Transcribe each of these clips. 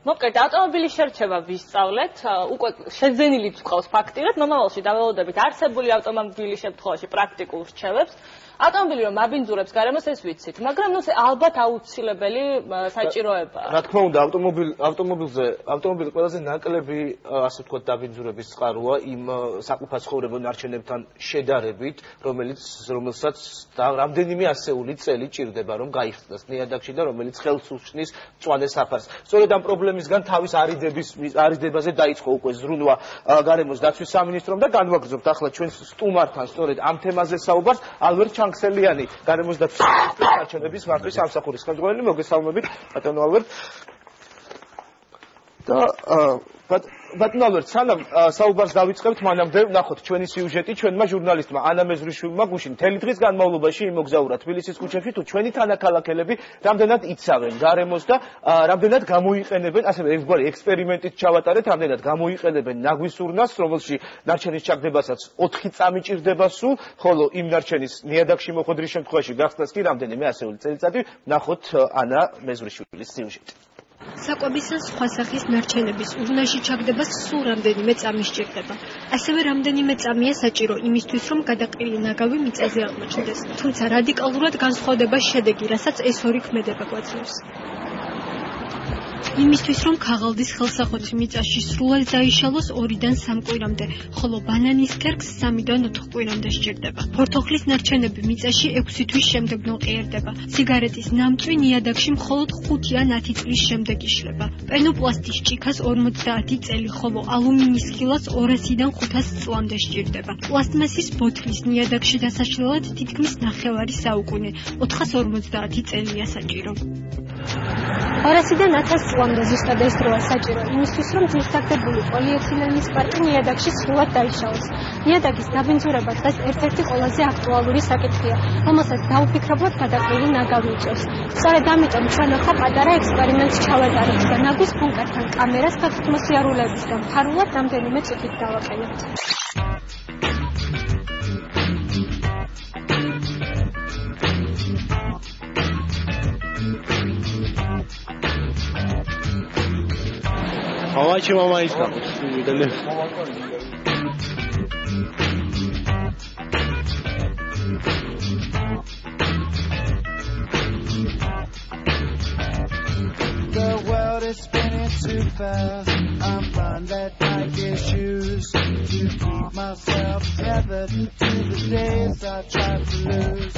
მოკეთ ავტომობილის შერჩევა ვისწავლეთ, უკვე შეძენილიც გვყავს ფაქტიურად, მომავალში დაველოდებით არსებული ავტომობილის შემთხვევაში პრაქტიკულ რჩევებს. ავტომობილი რომ აბინძურებს გარემოს ეს ვიცით, მაგრამ ალბათ აუცილებელი საჭიროებაა. რა თქმა უნდა, ავტომობილი ყველაზე ნაკლები, ასე ვთქვათ, დაბინძურების წყაროა იმ საყოფა ცხოვრებო ნარჩენებთან შედარებით, რომელსაც რამდენიმე ასეული წელი ჭირდება, რომ გაიხსნას ნიადაგში და რომელიც ხელს უშლის მწვანე საფარს. სწორედ ამ პრობლემისგან თავის არიდებაზე დაიწყო უკვე ზრუნვა გარემოს დაცვის სამინისტრომ და განვაგრძობთ ახლა ჩვენ სტუმართან სწორედ ამ თემაზე საუბარს ალბერტ ჩანგსელიანი გარემოს დაცვის სამინისტროს არჩევნების მართვის სამსახურის ხელმძღვანელი. მოგესალმებით ბატონო ალბერტ. და ბატონო ალბერტ, სანამ საუბარს დავიწყებთ, მანამდე ვნახოთ ჩვენი სიუჟეტი. ჩვენმა ჟურნალისტმა ანა მეზრიშვილმა გუშინ მთელი დღის განმავლობაში იმოგზაურა თბილისის ქუჩებში, თუ ჩვენი თანაქალაქელები რამდენად იცავენ გარემოს და რამდენად გამოიყენებენ, ასევე ერთგვარი ექსპერიმენტით ჩავატარეთ, რამდენად გამოიყენებენ ნაგვის ურნას, რომელში ნარჩენის ჩაგდებასაც 4 წამი ჭირდება სულ, ხოლო იმ ნარჩენის ნიადაგში მოხვედრის შემთხვევაში გახსნას კი რამდენიმე ასეული წელიწადი. ვნახოთ ანა მეზრიშვილის სიუჟეტი. საკვების ან სხვა სახის ნარჩენების ურნაში ჩაგდებას სულ რამდენიმე წამი სჭირდება. ასევე რამდენიმე წამია საჭირო იმისთვის, რომ გადაყრილი ნაგავი მიწაზე აღმოჩნდეს. თუმცა რადიკალურად განსხვავდება შედეგი, რასაც ეს ორი ქმედება გვაძლევს. იმისთვის, რომ ქაღალდის ხელსაყოთი მიწაში სრულად დაიშალოს 2-დან 3 კვირამდე, ხოლო ბანანის კერქს 3-დან 4 კვირამდე სჭირდება. ფორთოხლის ნარჩენები მიწაში 6 თვის შემდეგ ნოყიერდება. სიგარეტის ნამწვი ნიადაგში მხოლოდ 5 ან 10 წლის შემდეგ იშლება. პენოპლასტის ჭიქას 50 წელი, ხოლო ალუმინის ხილას 200-დან 500 წლამდე სჭირდება. პლასტმასის ბოთლის ნიადაგში დასაშლელად თითქმის 9 საუკუნე, 450 წელია საჭირო. 200-დან 1000 წლამდე ზუსტად ეს დროა საჭირო იმისთვის, რომ ძირსაგდებული პოლიეთილენის პარკი ნიადაგში სრულად დაიშალოს. ნიადაგის დაბინძურება დღეს ერთ-ერთი ყველაზე აქტუალური საკითხია, რომელსაც დაუფიქრებლად გადაყრილი ნაგავი იწვევს. სწორედ ამიტომ ჩვენ ახლა პატარა ექსპერიმენტს ჩავატარებთ და ნაგვის ბუნკერთან კამერას გაფრთხმოსიარულეებისგან ფარულად რამდენიმე წუთით დავაყენებთ. Mamachi mama está. The world is spinning too fast. I'm finding that I get shoes to keep myself tethered to the days I tried to lose.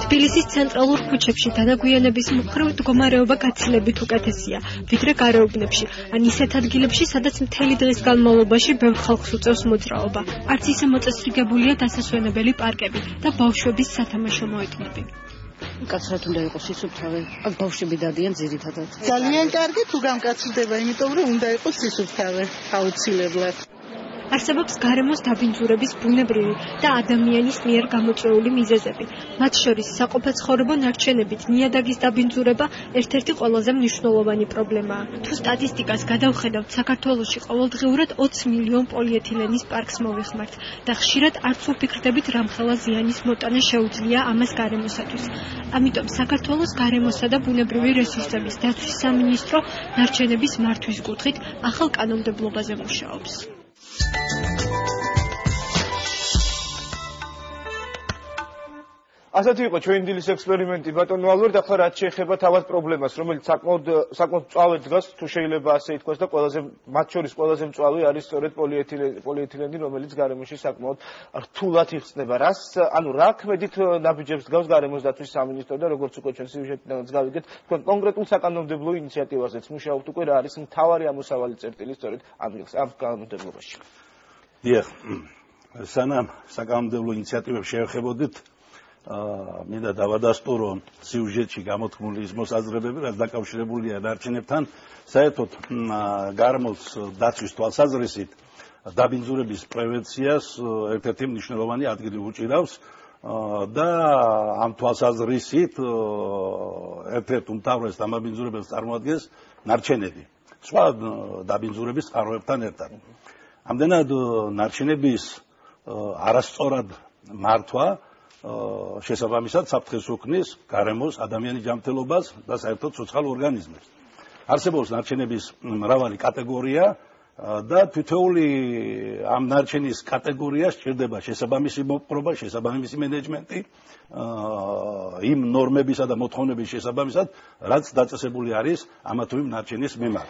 თბილისის ცენტრალურ ქუჩებში დანაგვიანების მხრივ მდგომარეობა გაცილებით უკეთესია, ვიდრე გარეუბნებში, ან ისეთ ადგილებში, სადაც მთელი დღის განმავლობაში ბევრ ხალხს უწევს მოძრაობა. არც ისე მოწესრიგებულია დასასვენებელი პარკები და ბავშვების სათამაშო მოედნები. კაცრად უნდა იყოს სისუფთავე. აქ ბავშვები დადიან ძირითადად. ძალიან კარგი თუ გამკაცრდება, იმიტომ რომ უნდა იყოს სისუფთავე აუცილებლად. არსებობს გარემოს დაბინძურების ბუნებრივი და ადამიანის მიერ გამოწვეული მიზეზები. მათ შორის საყოფაცხოვრებო ნარჩენებით ნიადაგის დაბინძურება ერთ-ერთი ყველაზე მნიშვნელოვანი პრობლემაა. თუ სტატისტიკას გადავხედავთ, საქართველოში ყოველდღიურად 20 მილიონ პოლიეთილენის პარკს მოვიხმართ და ხშირად არც უფიქრდებით რამხელა ზიანის მოტანა შეუძლია ამას გარემოსათვის. ამიტომ საქართველოს გარემოსა და ბუნებრივი რესურსების დაცვის სამინისტრო ნარჩენების მართვის კუთხით ახალ კანონმდებლობაზე მუშაობს. ასეთი იყო ჩვენი დილის ექსპერიმენტი ბატონო ალბერტ. ახლა რაც შეეხება თავად პრობლემას, რომელიც საკმაოდ მწვავედ დგას, თუ შეიძლება ასე ითქვას და მათ შორის ყველაზე მწვავე არის სწორედ პოლიეთილენი, რომელიც გარემოში საკმაოდ რთულად იხსნება. რა ქმედით ნაბიჯებს დგავს გარემოს დაცვის სამინისტრო და როგორც უკვე ჩვენ სიუჟეტიდანაც გავიგეთ, თქვენ კონკრეტულ საკანონმდებლო ინიციატივაზეც მუშაობთ უკვე, რა არის მთავარი ამოსავალი წერტილი სწორედ ამ კანონმდებლობაში. დიახ, სანამ საკანონმდებლო ინიციატივებს შევეხებოდით, მინდა დავადასტურო სიუჟეტში გამოთქმული ის მოსაზრებები, რაც დაკავშირებულია ნარჩენებთან, საერთოდ გარემოს დაცვის თვალსაზრისით დაბინძურების პრევენციას ერთ-ერთი მნიშვნელოვანი ადგილი უჭირავს და ამ თვალსაზრისით ერთ-ერთ უმთავრეს დამაბინძურებელს წარმოადგენს ნარჩენები, სხვა დაბინძურების წყაროებთან ერთად. ამდენად ნარჩენების არასწორად მართვა შესაბამისად საფრთხეს უქმნის გარემოს, ადამიანის ჯანმრთელობას და საერთოდ ცოცხალ ორგანიზმებს. არსებობს ნარჩენების მრავალი კატეგორია და თითოეული ამ ნარჩენის კატეგორიას სჭირდება შესაბამისი მოპყრობა, შესაბამისი მენეჯმენტი იმ ნორმებისა და მოთხოვნების შესაბამისად, რაც დაწესებული არის ამა თუ იმ ნარჩენის მიმართ.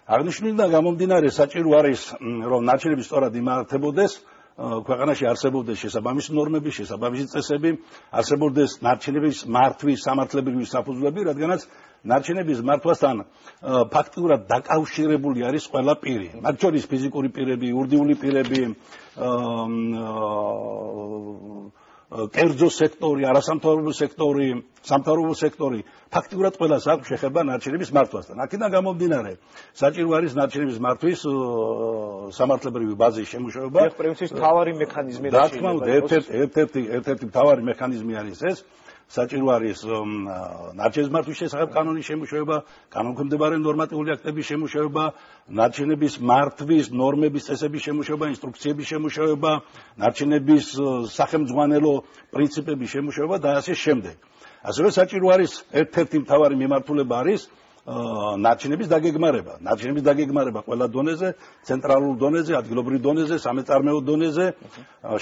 აღნიშნულიდან გამომდინარე საჭირო არის, რომ ნარჩენები სწორად იმართებოდეს, ქვეყანაში არსებობდეს შესაბამისი ნორმები, შესაბამისი წესები, არსებობდეს ნარჩენების მართვის სამართლებრივი საფუძვლები, რადგანაც ნარჩენების მართვასთან ფაქტიურად დაკავშირებული არის ყველა პირი. მათ შორის ფიზიკური პირები, იურიდიული პირები, კერძო სექტორი, არასამთავრობო სექტორი, სამთავრობო სექტორი, ფაქტიურად ყველას აქვს შეხება ნარჩენების მართვასთან. აქედან გამომდინარე, საჭირო არის ნარჩენების მართვის სამართლებრივი ბაზის შემუშავება. პრინციპის მთავარი მექანიზმი რა თქმა უნდა, ერთ-ერთი მთავარი მექანიზმი არის ეს. საჭირო არის ნარჩენების მართვის შესახებ კანონის შემუშავება, კანონქვემდებარე ნორმატიული აქტების შემუშავება, ნარჩენების მართვის ნორმების წესების შემუშავება, ინსტრუქციების შემუშავება, ნარჩენების სახელმძღვანელო პრინციპების შემუშავება და ასე შემდეგ. ასევე საჭირო არის ერთ-ერთი მთავარი მიმართულება არის ნარჩენების დაგეგმარება. ნარჩენების დაგეგმარება ყველა დონეზე, ცენტრალურ დონეზე, ადგილობრივ დონეზე, სამეწარმეო დონეზე,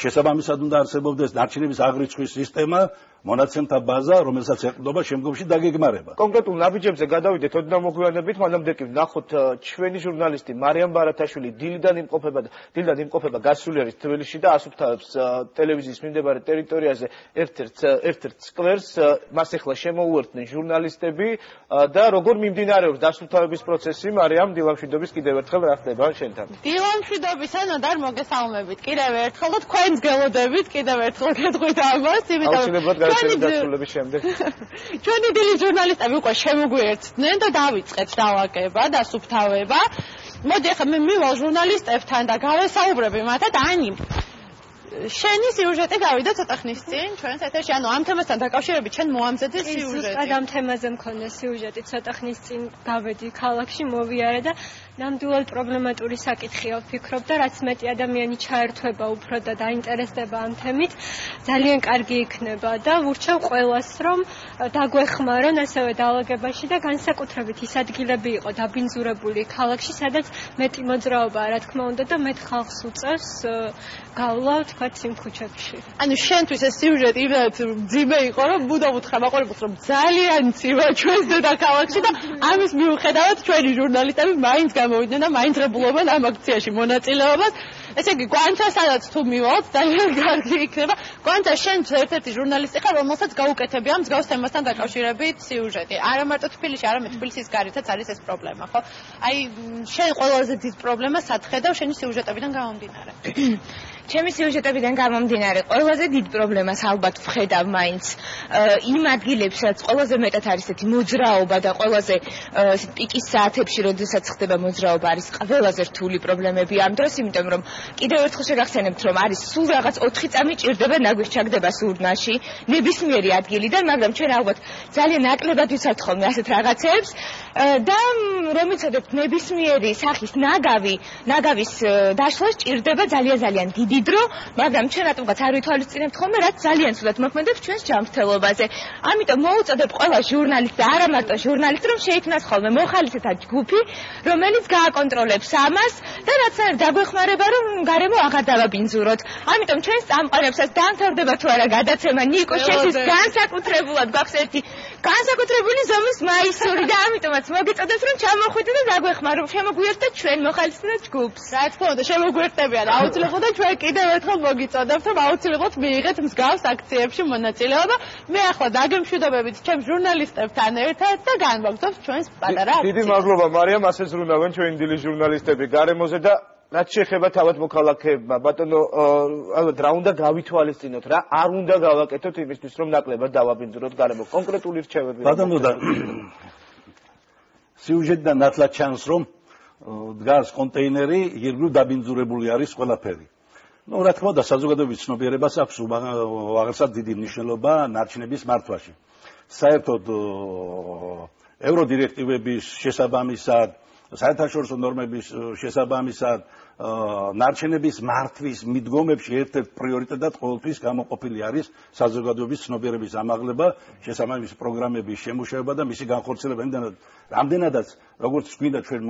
შესაბამისად უნდა არსებობდეს ნარჩენების აღრიცხვის სისტემა, მონაცემთა ბაზა, რომელსაც ეყრდნობა შემდგომში დაგეგმარება. კონკრეტულ ნაბიჯებზე გადავიდეთ ოდნავ მოგვიანებით, მანამდე კი ვნახოთ ჩვენი ჟურნალისტი მარიამ ბარათაშვილი დილიდან იმყოფება გასულიერის თბილისში და ასუფთავებს ტელევიზიის მიმდებარე ტერიტორიაზე ერთ-ერთ სკვერს, მას ახლა შემოუერთდნენ ჟურნალისტები და როგორ მიმდინარეობს დასუფთავების პროცესი, მარიამ, დილამშვიდობის კიდევ ერთხელ რა ხდება შენთან? დილამშვიდობის ანოდარ მოგესალმებით კიდევ ერთხელ და თქვენს გელოდებით კიდევ ერთხელ გეტყვით ამას, იმიტომ დასრულების შემდეგ. ჩვენი დილის ჟურნალისტები უკვე შემოგვიერთდნენ და დავიწყეთ დავაგება და დასუფთავება. მოდი ახლა მე მივალ ჟურნალისტებთან და გავესაუბრები მათთან. ანი, შენი სიუჟეტი გავიდა ცოტა ხნის წინ ჩვენს ეთერში, ანუ ამ თემასთან დაკავშირებით ჩვენ მოამზადე სიუჟეტი. ზუსტად ამ თემაზე მქონდა სიუჟეტი, ცოტა ხნის წინ გავედი ქალაქში, მოვიარე და ნამდვილად პრობლემატური საკითხია ვფიქრობ და რაც მეტი ადამიანი ჩაერთვება უფრო და დაინტერესდება ამ თემით, ძალიან კარგი იქნება და ვურჩევ ყველას, რომ დაგვეხმარონ ასევე დაალაგებაში და განსაკუთრებით ის ადგილები იყო დაბინძურებული ქალაქში, სადაც მეტი მოძრაობაა, რა თქმა უნდა და მეტ ხალხს უწევს გავლა თქვათ იმ ქუჩებში. ანუ შენთვის ეს სიუჟეტი იმდენად ძიმე იყო, რომ მუდამ უთხრა მაყურებელს, რომ ძალიან ცივა ჩვენს დედაქალაქში და ამის მიუხედავად ჩვენი ჟურნალისტები მაინც გამოვიდნენ და მაინც ღებულობენ ამ აქციაში მონაწილეობას. ესე იგი, გვანჩა სადაც თუ მივალთ, ძალიან კარგი იქნება. გვანჩა შენ ერთ-ერთი ჟურნალისტი ხარ, რომელსაც გაუკეთებია ამ მსგავს თემასთან დაკავშირებით სიუჟეტი. არა მარტო თბილისში, არამედ თბილისის გარეთაც არის ეს პრობლემა, ხო? აი, შენ ყველაზე დიდ პრობლემას სათხედავ შენი სიუჟეტებიდან გამომდინარე. ჩემი სიუჟეტებიდან გამომდინარე, ყველაზე დიდ პრობლემას ალბათ ვხედავ მაინც იმ ადგილებსაც, ყველაზე მეტად არის ესეთი მოძრაობა და ყველაზე პიკის საათებში, როდესაც ხდება მოძრაობა, არის ყველაზე რთული პრობლემები ამ დროს, იმიტომ რომ კიდევ ერთხელ შეგახსენებთ, რომ არის სულ რაღაც 4 წამი ჭირდება ნაგვით ჩაგდება სურნაში, ნებისმიერი ადგილიდან, მაგრამ ჩვენ ალბათ ძალიან ნაკლებად ვიცავთ ხოლმე ასეთ რაღაცებს და რომ იცოდებთ ნებისმიერი სახის ნაგავის დაშლა ჭირდება ძალიან დიდი დრო, მაგრამ ჩვენ რატომღაც არ ვითვალისწინებთ ხოლმე, რაც ძალიან ცუდად მოქმედებს ჩვენს ჯანმრთელობაზე. ამიტომ მოუწოდებ ყველა ჟურნალისტს და არა მარტო ჟურნალისტს, რომ შეიქმნას ხოლმე მოხალისეთა ჯგუფი, რომელიც გააკონტროლებს ამას და რაც არის დაგვეხმარება, რომ გარემო აღარ დავაბინძუროთ. ამიტომ ჩვენს წამყვანებსაც დაამთავრდება თუ არა გადაცემა ნიკო შეთვის განსაკუთრებულად გვაქვს ერთი განსაკუთრებული ზომის მაისური და ამიტომაც მოგეწოდეთ, რომ ჩამოხვიდეთ და დაგვეხმაროთ, შემოგვიერთდეთ ჩვენ მოხალისეთა ჯგუფს. რა თქმა უნდა, შემოგვიერთებიან აუცილებლად და ჩვენ კიდევ ერთხელ მოგიწოდებთ, რომ აუცილებლად მიიღეთ მსგავს აქციებში მონაწილეობა. მე ახლა დაგემშვიდობებით ჩემ ჟურნალისტებთან ერთად და განვაგრძობთ ჩვენს პატარა აქციას. დიდი მადლობა მარიამ, ასე ზრუნავენ ჩვენი დილის ჟურნალისტები გარემოზე და რაც შეეხება თავად მოქალაქეებმა, ბატონო, ალბათ რა უნდა გავითვალისწინოთ, რა არ უნდა გავაკეთოთ იმისთვის, რომ ნაკლებად დავაბინძუროთ გარემო, კონკრეტული რჩევები. ბატონო და სიუჟეტიდან ნათლად ჩანს, რომ დგას კონტეინერი, ირგვლივ დაბინძურებული არის ყველაფერი. Ну, რა თქმა უნდა, საზოგადოების ცნობიერებას აქვს აღარსად დიდი მნიშვნელობა ნარჩენების მართვაში. საერთოდ ევროდირექტივების შესაბამისად საერთაშორისო ნორმების შესაბამისად ნარჩენების მართვის მიდგომებში ერთ-ერთ პრიორიტეტად ყოველთვის გამოყოფილი არის საზოგადოების ცნობიერების ამაღლება, შესაბამისი პროგრამების შემუშავება და მისი განხორციელება. რამდენადაც როგორც გვინდა ჩვენ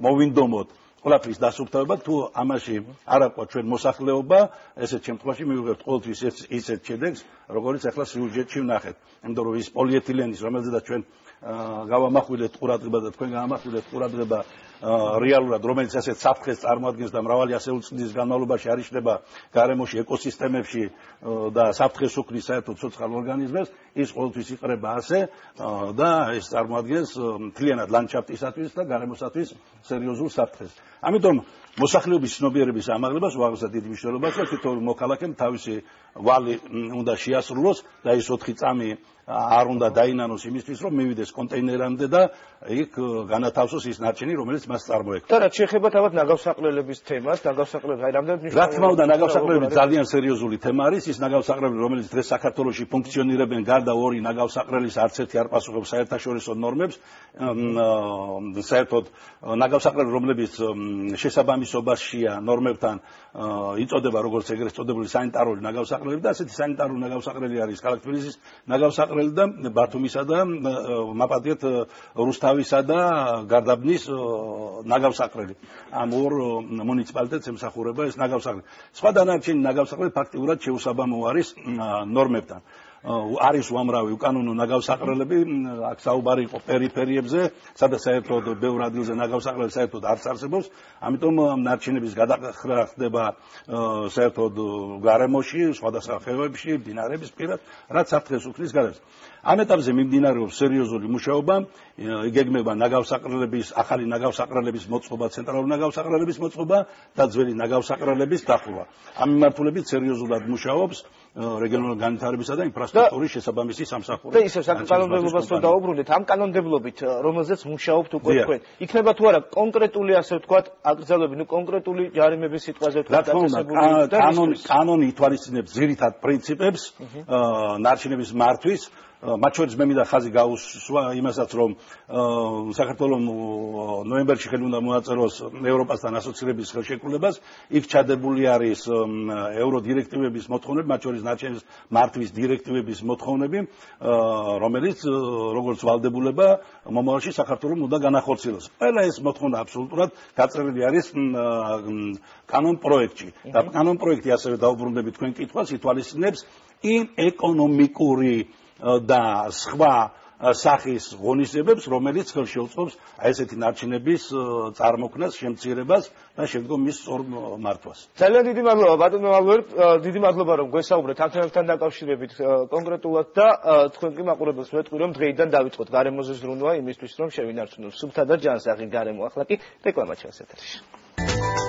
მოვინდომოთ ყველაფრის დასუფთავება, თუ ამაში არ აქვს ჩვენ მოსახლეობა, ესეთ შემთხვევაში მივიღებთ ყოველთვის ისეთ შედეგს, როგორც ახლა სიუჟეტში ვნახეთ. იმიტომ რომ ის პოლიეთილენის, რომელზედაც ჩვენ გავამახვილეთ ყურადღება და თქვენ გაამახვილეთ ყურადღება რეალურად, რომელიც ასეთ საფრთხეს წარმოადგენს და მრავალი ასეული წლის განმავლობაში არ იშლება გარემოში, ეკოსისტემებში და საფრთხეს უქმნის საერთოდ ცოცხალ ორგანიზმებს, ის ყოველთვის იყრება ასე და ეს წარმოადგენს მთლიანად ლანდშაფტისათვის და გარემოსათვის სერიოზულ საფრთხეს. ამიტომ მოსახლეობის ცნობიერების ამაღლებას უაღრესად დიდი მნიშვნელობა აქვს და თითოეულ მოქალაქემ თავისი ვალი უნდა შეასრულოს და ის 4 წამი არ უნდა დაინანოს იმისთვის, რომ მივიდეს კონტეინერამდე და იქ განათავსოს ის ნარჩენი, რომელიც მას წარმოექმნება. და რაც შეეხება თავად ნაგავსაყრელების თემას, ნაგავსაყრელები აი რამდენად რა თქმა უნდა, ნაგავსაყრელები ძალიან სერიოზული თემა არის. ის ნაგავსაყრელები, რომელიც დღეს საქართველოში ფუნქციონირებენ, გარდა 2 ნაგავსაყრელის არც ერთი არ პასუხობს საერთაშორისო ნორმებს. საერთოდ ნაგავსაყრელი, რომლებიც შესაბამისობაშია ნორმებთან, იწოდება როგორც ეგრეთ წოდებული სანიტარული ნაგავსაყრელები და ასეთი სანიტარული ნაგავსაყრელი არის ქალაქ თბილისის ნაგავსაყრელი და ბათუმისა და მაპატიეთ რუსთავისა და გარდაბნის ნაგავსაყრელი. ამ 2 მუნიციპალიტეტს ემსახურება ეს ნაგავსაყრელი. სხვა დანარჩენი ნაგავსაყრელი ფაქტიურად შეუსაბამო არის ნორმებთან. არის უამრავი უკანონო ნაგავსაყრელები, აქ საუბარი იყო პერიფერიებზე, სადაც საერთოდ ბევრ ადგილზე ნაგავსაყრელი საერთოდ არ არსებობს, ამიტომ ნარჩენების გადახრა ხდება საერთოდ გარემოში, სხვადასხვა ხევებში, მდინარეების პირას, რაც საფრთხეს უქმნის გარემოს. ამ ეტაპზე მიმდინარეობს სერიოზული მუშაობა, იგეგმება ნაგავსაყრელების, ახალი ნაგავსაყრელების მოწყობა, ცენტრალური ნაგავსაყრელების მოწყობა და ძველი ნაგავსაყრელების დახურვა. ამ მიმართულებით სერიოზულად მუშაობს რეგიონალური განვითარებისა და ინფრასტრუქტურის შესაბამისი სამსახური. და ისევ საკანონმდებლობას რო დაუბრუნდეთ, ამ კანონმდებლობით, რომელზეც მუშაობთ უკვე თქვენ, იქნება თუ არა კონკრეტული, ასე ვთქვათ, აკრძალვები, კონკრეტული ჯარიმების სიტყვაზე ვთქვათ, დაწესებული კანონი ითვალისწინებს ძირითად პრინციპებს ნარჩენების მართვის. მათ შორის მე მინდა ხაზი გაუსვა იმასაც, რომ საქართველოს ნოემბერში ხელი უნდა მოაწეროს ევროპასთან ასოცირების ხელშეკრულებას. იქ ჩადებული არის ევროდირექტივების მოთხოვნები, მათ შორის ნარჩენების მართვის დირექტივების მოთხოვნები, რომელიც როგორც ვალდებულება მომავალში საქართველოს უნდა განახორციელოს. ყველა ეს მოთხოვნა აბსოლუტურად დაწერილი არის კანონ პროექტში. და კანონ პროექტი ასევე დაუბრუნდებით თქვენ კითხვას, ითვალისწინებს იმ ეკონომიკური და სხვა სახის ღონისძიებებს, რომელიც ხელს შეუწყობს ესეთი ნარჩენების წარმოქმნას, შემცირებას და შემდგომ მის სწორ მართვას. ძალიან დიდი მადლობა ბატონო ალბერტ, დიდი მადლობა რომ გვესაუბრეთ ამ თემებთან დაკავშირებით კონკრეტულად და თქვენ კი მაყურებელს ვეთქვი რომ დღეიდან დავიწყოთ გარემოზე ზრუნვა იმისთვის რომ შევინარჩუნოთ სუფთა და ჯანსაღი გარემო. ახლა კი რეკლამა ჩანს ეთერში.